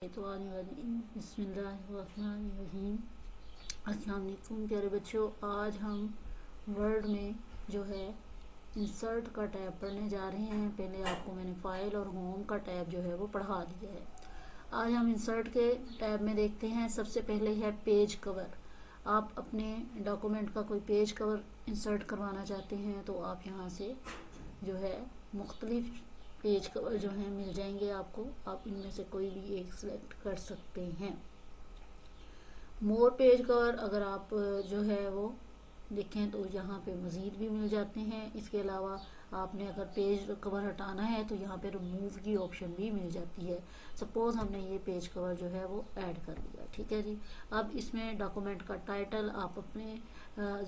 बिस्मिल्लाहिर्रहमानिर्रहीम। अस्सलाम वालेकुम प्यारे बच्चों, आज हम वर्ड में जो है इंसर्ट का टैब पढ़ने जा रहे हैं। पहले आपको मैंने फाइल और होम का टैब जो है वो पढ़ा दिया है। आज हम इंसर्ट के टैब में देखते हैं। सबसे पहले है पेज कवर। आप अपने डॉक्यूमेंट का कोई पेज कवर इंसर्ट करवाना चाहते हैं तो आप यहाँ से जो है मुख्तलिफ पेज कवर जो हैं मिल जाएंगे आपको। आप इनमें से कोई भी एक सिलेक्ट कर सकते हैं। मोर पेज कवर अगर आप जो है वो देखें तो यहाँ पे मज़ीद भी मिल जाते हैं। इसके अलावा आपने अगर पेज कवर हटाना है तो यहाँ पे रिमूव की ऑप्शन भी मिल जाती है। सपोज हमने ये पेज कवर जो है वो ऐड कर लिया, ठीक है जी। अब इसमें डॉक्यूमेंट का टाइटल आप अपने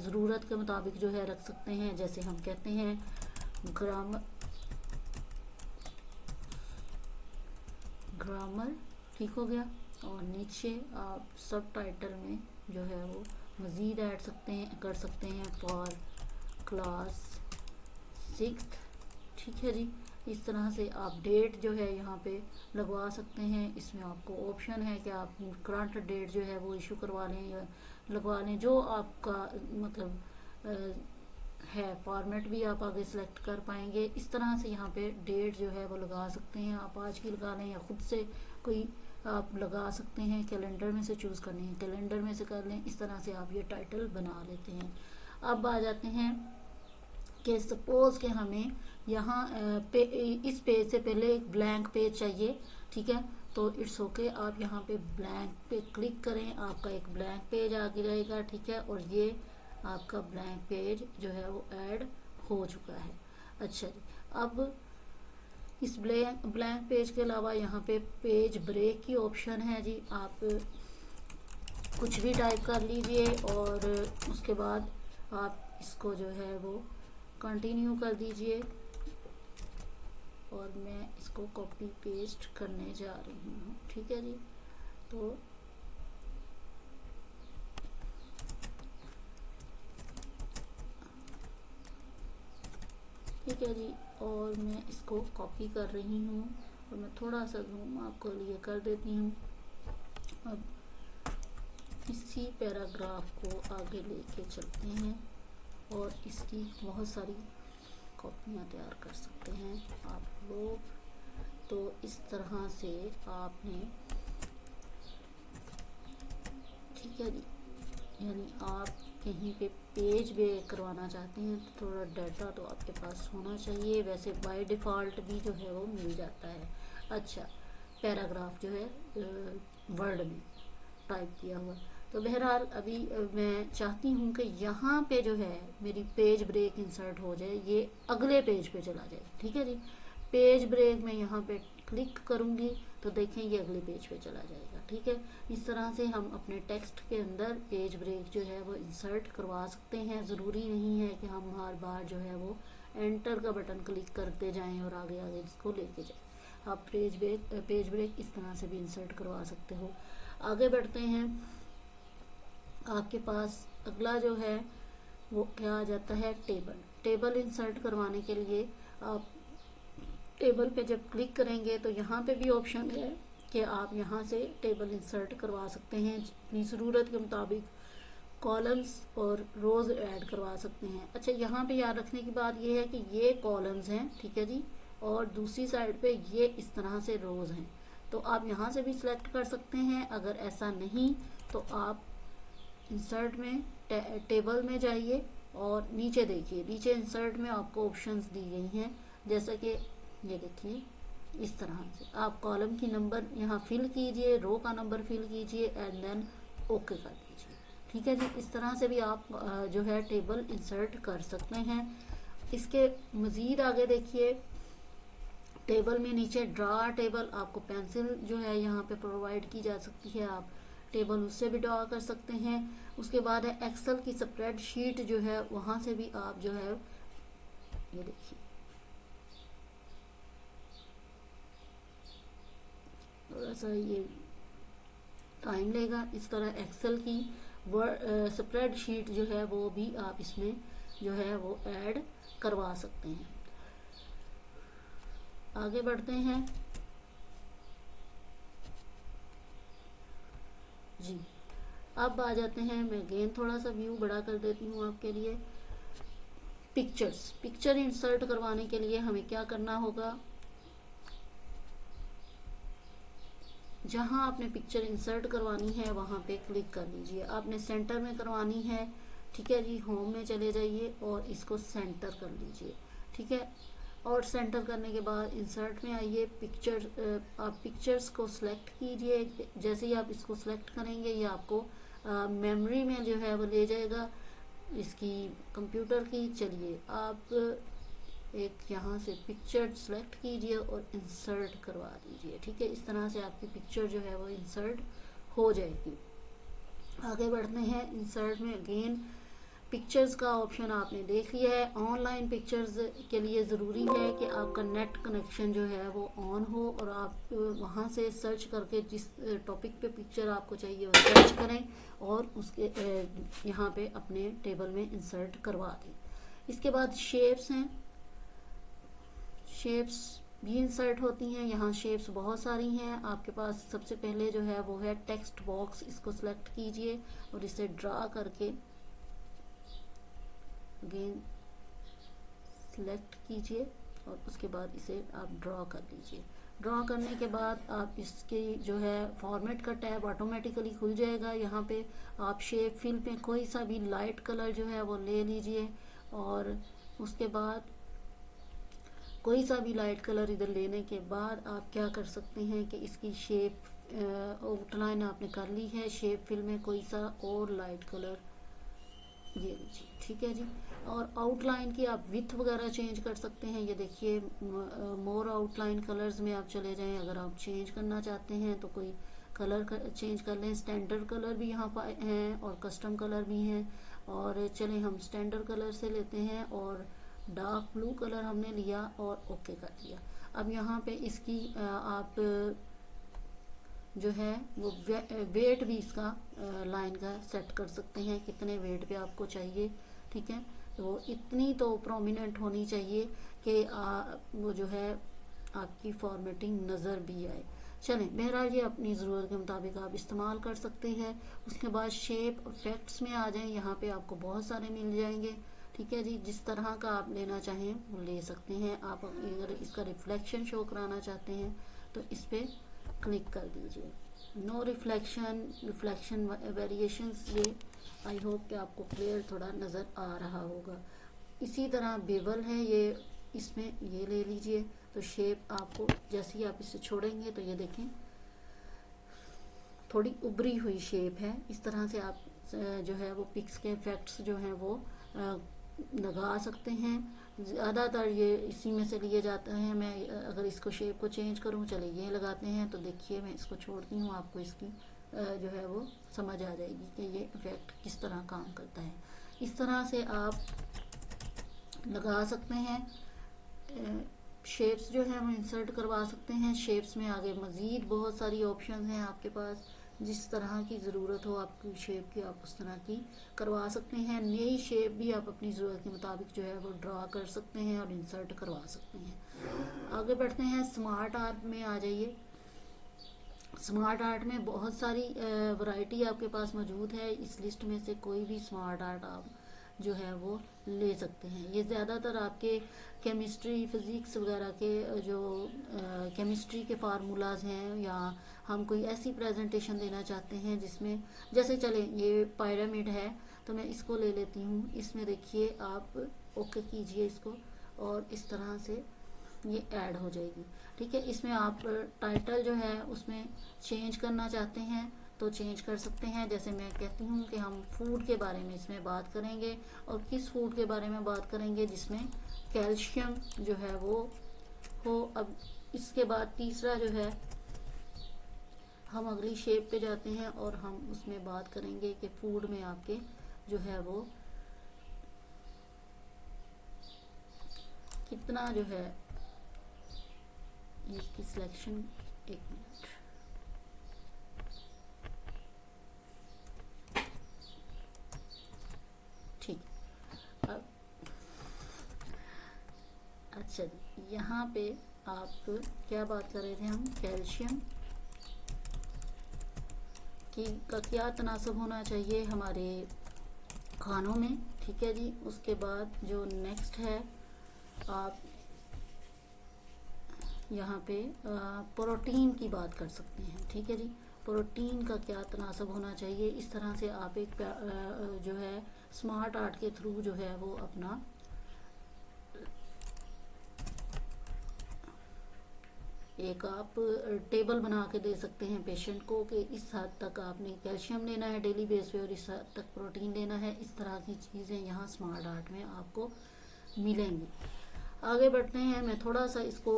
ज़रूरत के मुताबिक जो है रख सकते हैं। जैसे हम कहते हैं ग्रामर, ठीक हो गया। और नीचे आप सब टाइटल में जो है वो मज़ीद ऐड कर सकते हैं फॉर क्लास 6, ठीक है जी। इस तरह से आप डेट जो है यहाँ पे लगवा सकते हैं। इसमें आपको ऑप्शन है कि आप करंट डेट जो है वो इशू करवा लें या लगवा लें, जो आपका मतलब है। फॉर्मेट भी आप आगे सेलेक्ट कर पाएंगे। इस तरह से यहाँ पे डेट जो है वो लगा सकते हैं। आप आज की लगा लें या खुद से कोई आप लगा सकते हैं। कैलेंडर में से चूज़ करनी है कैलेंडर में से कर लें। इस तरह से आप ये टाइटल बना लेते हैं। अब आ जाते हैं कि सपोज के हमें यहाँ इस पेज से पहले एक ब्लैंक पेज चाहिए, ठीक है। तो इट्स ओके, आप यहाँ पे ब्लैंक पे क्लिक करें, आपका एक ब्लैंक पेज आ जाएगा, ठीक है। और ये आपका ब्लैंक पेज जो है वो ऐड हो चुका है। अच्छा जी, अब इस ब्लैंक पेज के अलावा यहाँ पे पेज ब्रेक की ऑप्शन है जी। आप कुछ भी टाइप कर लीजिए और उसके बाद आप इसको जो है वो कंटिन्यू कर दीजिए। और मैं इसको कॉपी पेस्ट करने जा रही हूँ, ठीक है जी। तो ठीक है जी, और मैं इसको कॉपी कर रही हूँ और मैं थोड़ा सा जूम आपको लिए कर देती हूँ। अब इसी पैराग्राफ को आगे लेके चलते हैं और इसकी बहुत सारी कॉपियाँ तैयार कर सकते हैं आप लोग। तो इस तरह से आपने, ठीक है जी, यानी आप कहीं पे पेज ब्रेक करवाना चाहते हैं तो थोड़ा डाटा तो आपके पास होना चाहिए। वैसे बाय डिफ़ॉल्ट भी जो है वो मिल जाता है। अच्छा, पैराग्राफ जो है वर्ड में टाइप किया हुआ। तो बहरहाल अभी मैं चाहती हूँ कि यहाँ पे जो है मेरी पेज ब्रेक इंसर्ट हो जाए, ये अगले पेज पे चला जाए, ठीक है जी। पेज ब्रेक में यहाँ पे क्लिक करूँगी तो देखें ये अगले पेज पे चला जाएगा, ठीक है। इस तरह से हम अपने टेक्स्ट के अंदर पेज ब्रेक जो है वो इंसर्ट करवा सकते हैं। ज़रूरी नहीं है कि हम हर बार जो है वो एंटर का बटन क्लिक करते जाएं और आगे आगे इसको लेके जाएं। आप पेज ब्रेक इस तरह से भी इंसर्ट करवा सकते हो। आगे बढ़ते हैं। आपके पास अगला जो है वो क्या आ जाता है, टेबल इंसर्ट करवाने के लिए आप टेबल पे जब क्लिक करेंगे तो यहाँ पे भी ऑप्शन है कि आप यहाँ से टेबल इंसर्ट करवा सकते हैं। अपनी ज़रूरत के मुताबिक कॉलम्स और रोज़ ऐड करवा सकते हैं। अच्छा, यहाँ पे याद रखने की बात ये है कि ये कॉलम्स हैं, ठीक है जी, और दूसरी साइड पे ये इस तरह से रोज़ हैं। तो आप यहाँ से भी सिलेक्ट कर सकते हैं। अगर ऐसा नहीं तो आप इंसर्ट में टेबल में जाइए और नीचे देखिए, नीचे इंसर्ट में आपको ऑप्शंस दी गई हैं। जैसा कि ये देखिए, इस तरह से आप कॉलम की नंबर यहाँ फिल कीजिए, रो का नंबर फिल कीजिए एंड देन ओके कर दीजिए, ठीक है जी। इस तरह से भी आप जो है टेबल इंसर्ट कर सकते हैं। इसके मज़ीद आगे देखिए, टेबल में नीचे ड्रा टेबल, आपको पेंसिल जो है यहाँ पे प्रोवाइड की जा सकती है। आप टेबल उससे भी ड्रा कर सकते हैं। उसके बाद है एक्सेल की स्प्रेडशीट जो है, वहाँ से भी आप जो है, ये देखिए थोड़ा सा ये टाइम लेगा। इस तरह एक्सेल की स्प्रेडशीट जो है वो भी आप इसमें जो है वो ऐड करवा सकते हैं। आगे बढ़ते हैं। जी अब आ जाते हैं, मैं अगेन थोड़ा सा व्यू बड़ा कर देती हूँ आपके लिए। पिक्चर इंसर्ट करवाने के लिए हमें क्या करना होगा, जहां आपने पिक्चर इंसर्ट करवानी है वहां पे क्लिक कर लीजिए। आपने सेंटर में करवानी है, ठीक है जी, होम में चले जाइए और इसको सेंटर कर लीजिए, ठीक है। और सेंटर करने के बाद इंसर्ट में आइए, आप पिक्चर्स को सिलेक्ट कीजिए। जैसे ही आप इसको सिलेक्ट करेंगे ये आपको मेमोरी में जो है वो ले जाएगा इसकी कंप्यूटर की। चलिए आप एक यहाँ से पिक्चर सेलेक्ट कीजिए और इंसर्ट करवा दीजिए, ठीक है। इस तरह से आपकी पिक्चर जो है वो इंसर्ट हो जाएगी। आगे बढ़ते हैं, इंसर्ट में अगेन पिक्चर्स का ऑप्शन आपने देख लिया है। ऑनलाइन पिक्चर्स के लिए ज़रूरी है कि आपका नेट कनेक्शन जो है वो ऑन हो और आप वहाँ से सर्च करके जिस टॉपिक पे पिक्चर आपको चाहिए वो सर्च करें और उसके यहाँ पे अपने टेबल में इंसर्ट करवा दें। इसके बाद शेप्स हैं, शेप्स भी इंसर्ट होती हैं। यहाँ शेप्स बहुत सारी हैं आपके पास। सबसे पहले जो है वो है टेक्स्ट बॉक्स, इसको सिलेक्ट कीजिए और इसे ड्रा करके अगेन सिलेक्ट कीजिए और उसके बाद इसे आप ड्रॉ कर लीजिए। ड्रॉ करने के बाद आप इसके जो है फॉर्मेट का टैब ऑटोमेटिकली खुल जाएगा। यहाँ पे आप शेप फिल पे कोई सा भी लाइट कलर जो है वो ले लीजिए और उसके बाद कोई सा भी लाइट कलर इधर लेने के बाद आप क्या कर सकते हैं कि इसकी शेप आउटलाइन आपने कर ली है। शेप फिल में कोई सा और लाइट कलर ये लीजिए, ठीक है जी। और आउटलाइन की आप विथ वगैरह चेंज कर सकते हैं। ये देखिए मोर आउटलाइन कलर्स में आप चले जाएं। अगर आप चेंज करना चाहते हैं तो कोई कलर चेंज कर लें। स्टैंडर्ड कलर भी यहाँ पर हैं और कस्टम कलर भी हैं। और चलें हम स्टैंडर्ड कलर से लेते हैं और डार्क ब्लू कलर हमने लिया और ओके कर दिया। अब यहाँ पे इसकी आप जो है वो वेट भी इसका लाइन का सेट कर सकते हैं, कितने वेट पे आपको चाहिए, ठीक है। तो इतनी तो प्रोमिनेंट होनी चाहिए कि वो जो है आपकी फॉर्मेटिंग नज़र भी आए। चलें, बहरहाल ये अपनी ज़रूरत के मुताबिक आप इस्तेमाल कर सकते हैं। उसके बाद शेप इफेक्ट्स में आ जाएं, यहाँ पे आपको बहुत सारे मिल जाएंगे, ठीक है जी। जिस तरह का आप लेना चाहें वो ले सकते हैं। आप अगर इसका रिफ्लेक्शन शो कराना चाहते हैं तो इस पर क्लिक कर दीजिए। नो रिफ्लेक्शन वेरिएशंस, ये आई होप कि आपको क्लियर थोड़ा नज़र आ रहा होगा। इसी तरह बेवल है ये, इसमें ये ले लीजिए। तो शेप आपको जैसे ही आप इसे छोड़ेंगे तो ये देखें थोड़ी उभरी हुई शेप है। इस तरह से आप जो है वो पिक्स के इफेक्ट्स जो हैं वो लगा सकते हैं। ज़्यादातर ये इसी में से लिए जाते हैं। मैं अगर इसको शेप को चेंज करूँ, चले ये लगाते हैं, तो देखिए मैं इसको छोड़ती हूँ, आपको इसकी जो है वो समझ आ जाएगी कि ये इफेक्ट किस तरह काम करता है। इस तरह से आप लगा सकते हैं। शेप्स जो है वो इंसर्ट करवा सकते हैं। शेप्स में आगे मज़ीद बहुत सारी ऑप्शन हैं आपके पास। जिस तरह की ज़रूरत हो आपकी शेप की, आप उस तरह की करवा सकते हैं। नई शेप भी आप अपनी ज़रूरत के मुताबिक जो है वो ड्रा कर सकते हैं और इंसर्ट करवा सकते हैं। आगे बढ़ते हैं, स्मार्ट आर्ट में आ जाइए। स्मार्ट आर्ट में बहुत सारी वैरायटी आपके पास मौजूद है। इस लिस्ट में से कोई भी स्मार्ट आर्ट आप जो है वो ले सकते हैं। ये ज़्यादातर आपके केमिस्ट्री फिज़िक्स वगैरह के जो केमिस्ट्री के फार्मूलाज हैं, या हम कोई ऐसी प्रेजेंटेशन देना चाहते हैं जिसमें, जैसे चले ये पिरामिड है तो मैं इसको ले लेती हूँ। इसमें देखिए आप ओके कीजिए इसको और इस तरह से ये ऐड हो जाएगी, ठीक है। इसमें आप टाइटल जो है उसमें चेंज करना चाहते हैं तो चेंज कर सकते हैं। जैसे मैं कहती हूँ कि हम फूड के बारे में इसमें बात करेंगे, और किस फूड के बारे में बात करेंगे जिसमें कैल्शियम जो है वो हो। अब इसके बाद तीसरा जो है, हम अगली शेप पे जाते हैं और हम उसमें बात करेंगे कि फूड में आपके जो है वो कितना जो है इसकी सिलेक्शन, एक मिनट, ठीक। अब अच्छा जी, यहाँ पे आप क्या बात कर रहे थे हम, कैल्शियम का क्या तनासब होना चाहिए हमारे खानों में। ठीक है जी। उसके बाद जो नेक्स्ट है, आप यहाँ पे प्रोटीन की बात कर सकते हैं। ठीक है जी। प्रोटीन का क्या तनासब होना चाहिए, इस तरह से आप एक जो है स्मार्ट आर्ट के थ्रू जो है वो अपना एक आप टेबल बना के दे सकते हैं पेशेंट को कि इस हद तक आपने कैल्शियम लेना है डेली बेस पे और इस हद तक प्रोटीन लेना है। इस तरह की चीज़ें यहाँ स्मार्ट आर्ट में आपको मिलेंगी। आगे बढ़ते हैं, मैं थोड़ा सा इसको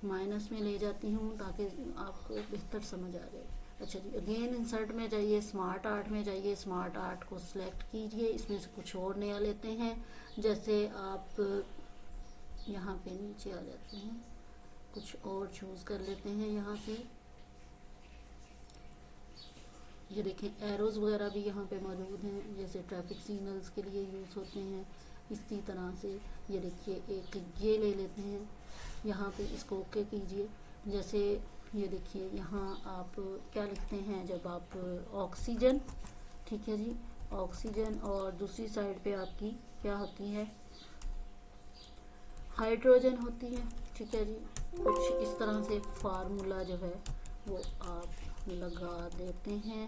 माइनस में ले जाती हूँ ताकि आपको बेहतर समझ आ जाए। अच्छा जी, अगेन इंसर्ट में जाइए, स्मार्ट आर्ट में जाइए, स्मार्ट आर्ट को सिलेक्ट कीजिए, इसमें से कुछ और नया लेते हैं। जैसे आप यहाँ पे नीचे आ जाते हैं, कुछ और चूज़ कर लेते हैं यहाँ से। ये देखें एरोज़ वगैरह भी यहाँ पे मौजूद हैं, जैसे ट्रैफिक सिग्नल्स के लिए यूज़ होते हैं। इसी तरह से ये देखिए एक ये ले लेते हैं, यहाँ पे इसको ओके कीजिए। जैसे ये देखिए यहाँ आप क्या लिखते हैं जब आप ऑक्सीजन, ठीक है जी, ऑक्सीजन, और दूसरी साइड पे आपकी क्या होती है, हाइड्रोजन होती है। ठीक है जी। कुछ इस तरह से फार्मूला जो है वो आप लगा देते हैं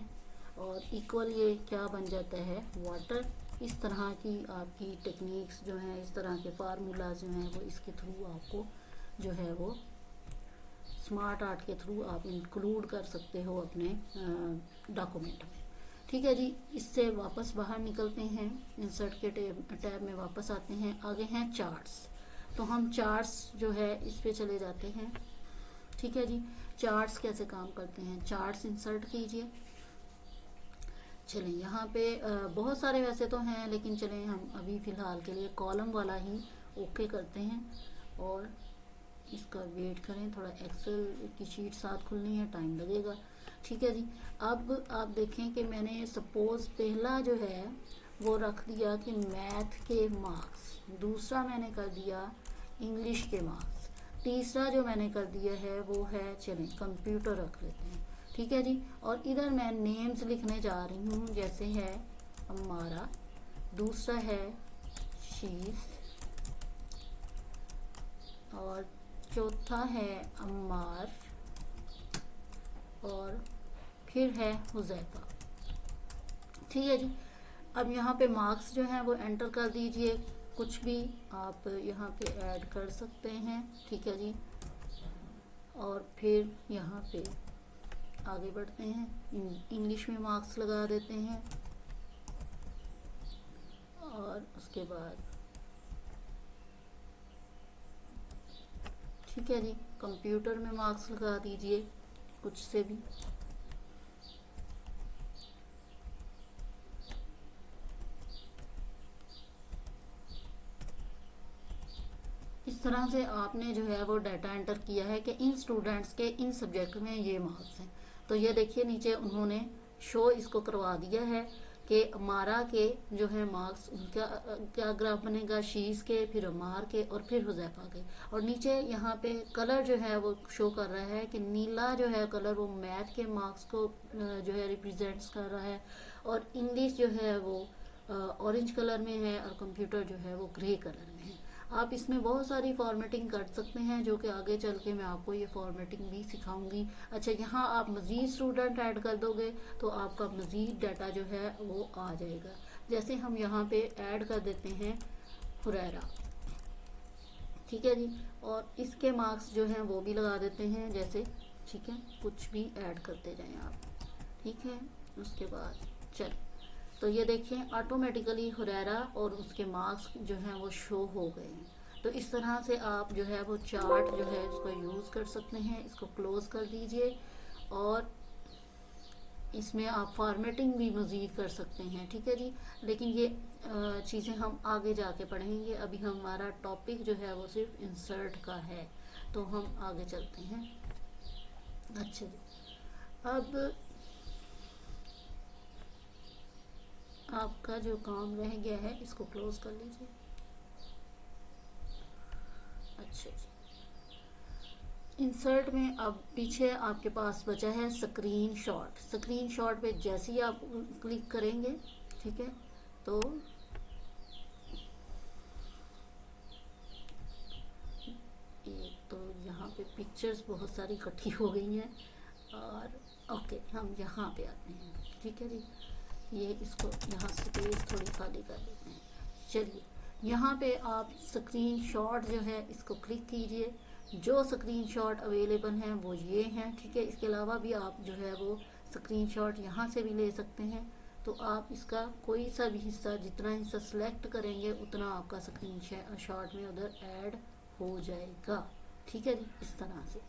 और इक्वल ये क्या बन जाता है, वाटर। इस तरह की आपकी टेक्निक्स जो हैं, इस तरह के फार्मूला जो हैं वो इसके थ्रू आपको जो है वो स्मार्ट आर्ट के थ्रू आप इंक्लूड कर सकते हो अपने डॉक्यूमेंट में। ठीक है जी। इससे वापस बाहर निकलते हैं, इंसर्ट के टैब में वापस आते हैं। आगे हैं चार्ट्स, तो हम चार्ट्स जो है इस पे चले जाते हैं। ठीक है जी। चार्ट्स कैसे काम करते हैं, चार्ट्स इंसर्ट कीजिए। चलें यहाँ पे बहुत सारे वैसे तो हैं, लेकिन चलें हम अभी फ़िलहाल के लिए कॉलम वाला ही ओके करते हैं और इसका वेट करें, थोड़ा एक्सेल की शीट साथ खुलनी है, टाइम लगेगा। ठीक है जी। अब आप देखें कि मैंने सपोज़ पहला जो है वो रख दिया कि मैथ के मार्क्स, दूसरा मैंने कर दिया इंग्लिश के मार्क्स, तीसरा जो मैंने कर दिया है वो है, चलें कंप्यूटर रख लेते हैं। ठीक है जी। और इधर मैं नेम्स लिखने जा रही हूँ, जैसे है हमारा, दूसरा है शीज, और चौथा है अम्मार, और फिर है हुज़ैफा। ठीक है जी। अब यहाँ पे मार्क्स जो हैं वो एंटर कर दीजिए, कुछ भी आप यहाँ पे ऐड कर सकते हैं। ठीक है जी। और फिर यहाँ पे आगे बढ़ते हैं, इंग्लिश में मार्क्स लगा देते हैं और उसके बाद ठीक है जी, कंप्यूटर में मार्क्स लगा दीजिए कुछ से भी। इस तरह से आपने जो है वो डाटा एंटर किया है कि इन स्टूडेंट्स के इन सब्जेक्ट में ये मार्क्स हैं। तो ये देखिए नीचे उन्होंने शो इसको करवा दिया है कि अमारा के जो है मार्क्स, उनका क्या ग्राफ बनेगा, शीज के, फिर अमार के, और फिर हुज़ैफा के। और नीचे यहाँ पे कलर जो है वो शो कर रहा है कि नीला जो है कलर वो मैथ के मार्क्स को जो है रिप्रेजेंट्स कर रहा है, और इंग्लिश जो है वो ऑरेंज कलर में है, और कंप्यूटर जो है वो ग्रे कलर में है। आप इसमें बहुत सारी फॉर्मेटिंग कर सकते हैं, जो कि आगे चल के मैं आपको ये फॉर्मेटिंग भी सिखाऊंगी। अच्छा, यहाँ आप मज़ीद स्टूडेंट ऐड कर दोगे तो आपका मज़ीद डाटा जो है वो आ जाएगा। जैसे हम यहाँ पे ऐड कर देते हैं हुरैरा, ठीक है जी, और इसके मार्क्स जो हैं वो भी लगा देते हैं जैसे, ठीक है, कुछ भी ऐड करते जाएं आप। ठीक है। उसके बाद चल, तो ये देखें ऑटोमेटिकली हुरैरा और उसके मार्क्स जो हैं वो शो हो गए हैं। तो इस तरह से आप जो है वो चार्ट जो है इसको यूज़ कर सकते हैं। इसको क्लोज़ कर दीजिए और इसमें आप फॉर्मेटिंग भी मज़ीद कर सकते हैं। ठीक है जी। लेकिन ये चीज़ें हम आगे जाके पढ़ेंगे, अभी हमारा टॉपिक जो है वो सिर्फ इंसर्ट का है, तो हम आगे चलते हैं। अच्छा जी, अब आपका जो काम रह गया है इसको क्लोज कर लीजिए। अच्छा जी, इंसर्ट में अब पीछे आपके पास बचा है स्क्रीनशॉट। स्क्रीनशॉट पे जैसे ही आप क्लिक करेंगे, ठीक है, तो एक तो यहाँ पे पिक्चर्स बहुत सारी इकट्ठी हो गई हैं, और ओके हम यहाँ पे आते हैं, ठीक है जी। ये इसको यहाँ स्पेस थोड़ी खाली कर देते हैं। चलिए, यहाँ पे आप स्क्रीनशॉट जो है इसको क्लिक कीजिए। जो स्क्रीनशॉट अवेलेबल हैं वो ये हैं, ठीक है। इसके अलावा भी आप जो है वो स्क्रीनशॉट यहाँ से भी ले सकते हैं। तो आप इसका कोई सा भी हिस्सा, जितना हिस्सा सिलेक्ट करेंगे उतना आपका स्क्रीन शॉट में उधर ऐड हो जाएगा, ठीक है जी, इस तरह से।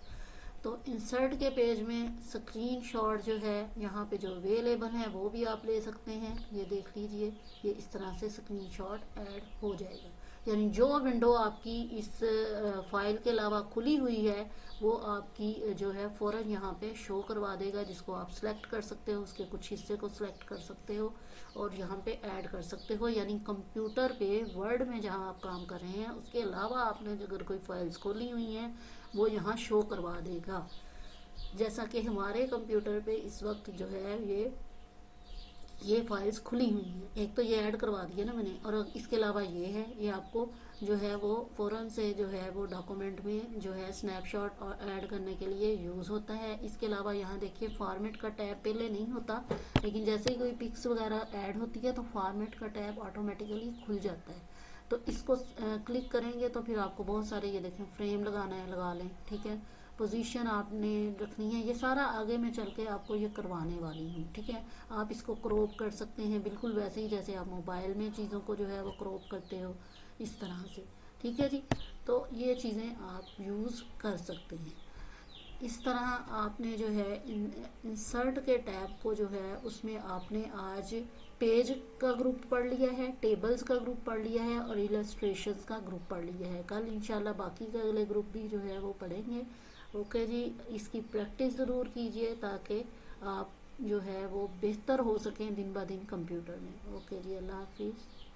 तो इंसर्ट के पेज में स्क्रीनशॉट जो है यहाँ पे जो अवेलेबल है वो भी आप ले सकते हैं। ये देख लीजिए, ये इस तरह से स्क्रीनशॉट ऐड हो जाएगा। यानी जो विंडो आपकी इस फाइल के अलावा खुली हुई है वो आपकी जो है फ़ौरन यहाँ पे शो करवा देगा, जिसको आप सिलेक्ट कर सकते हो, उसके कुछ हिस्से को सिलेक्ट कर सकते हो और यहाँ पे ऐड कर सकते हो। यानी कंप्यूटर पे वर्ड में जहाँ आप काम कर रहे हैं उसके अलावा आपने अगर कोई फाइल्स खोली हुई हैं वो यहाँ शो करवा देगा। जैसा कि हमारे कंप्यूटर पे इस वक्त जो है ये फाइल्स खुली हुई हैं। एक तो ये ऐड करवा दिया ना मैंने, और इसके अलावा ये है, ये आपको जो है वो फ़ौरन से जो है वो डॉक्यूमेंट में जो है स्नैपशॉट और ऐड करने के लिए यूज़ होता है। इसके अलावा यहाँ देखिए फॉर्मेट का टैब पहले नहीं होता, लेकिन जैसे ही कोई पिक्स वगैरह ऐड होती है तो फॉर्मेट का टैब ऑटोमेटिकली खुल जाता है। तो इसको क्लिक करेंगे तो फिर आपको बहुत सारे, ये देखें, फ्रेम लगाना है लगा लें, ठीक है, पोजीशन आपने रखनी है, ये सारा आगे मैं चल के आपको ये करवाने वाली हूँ, ठीक है। आप इसको क्रॉप कर सकते हैं बिल्कुल वैसे ही जैसे आप मोबाइल में चीज़ों को जो है वो क्रॉप करते हो, इस तरह से, ठीक है जी। तो ये चीज़ें आप यूज़ कर सकते हैं। इस तरह आपने जो है इंसर्ट के टैब को जो है उसमें आपने आज पेज का ग्रुप पढ़ लिया है, टेबल्स का ग्रुप पढ़ लिया है और इलस्ट्रेशंस का ग्रुप पढ़ लिया है। कल इंशाल्लाह बाकी के अगले ग्रुप भी जो है वो पढ़ेंगे। ओके जी, इसकी प्रैक्टिस ज़रूर कीजिए ताकि आप जो है वो बेहतर हो सकें दिन ब दिन कंप्यूटर में। ओके जी, अल्लाह हाफिज़।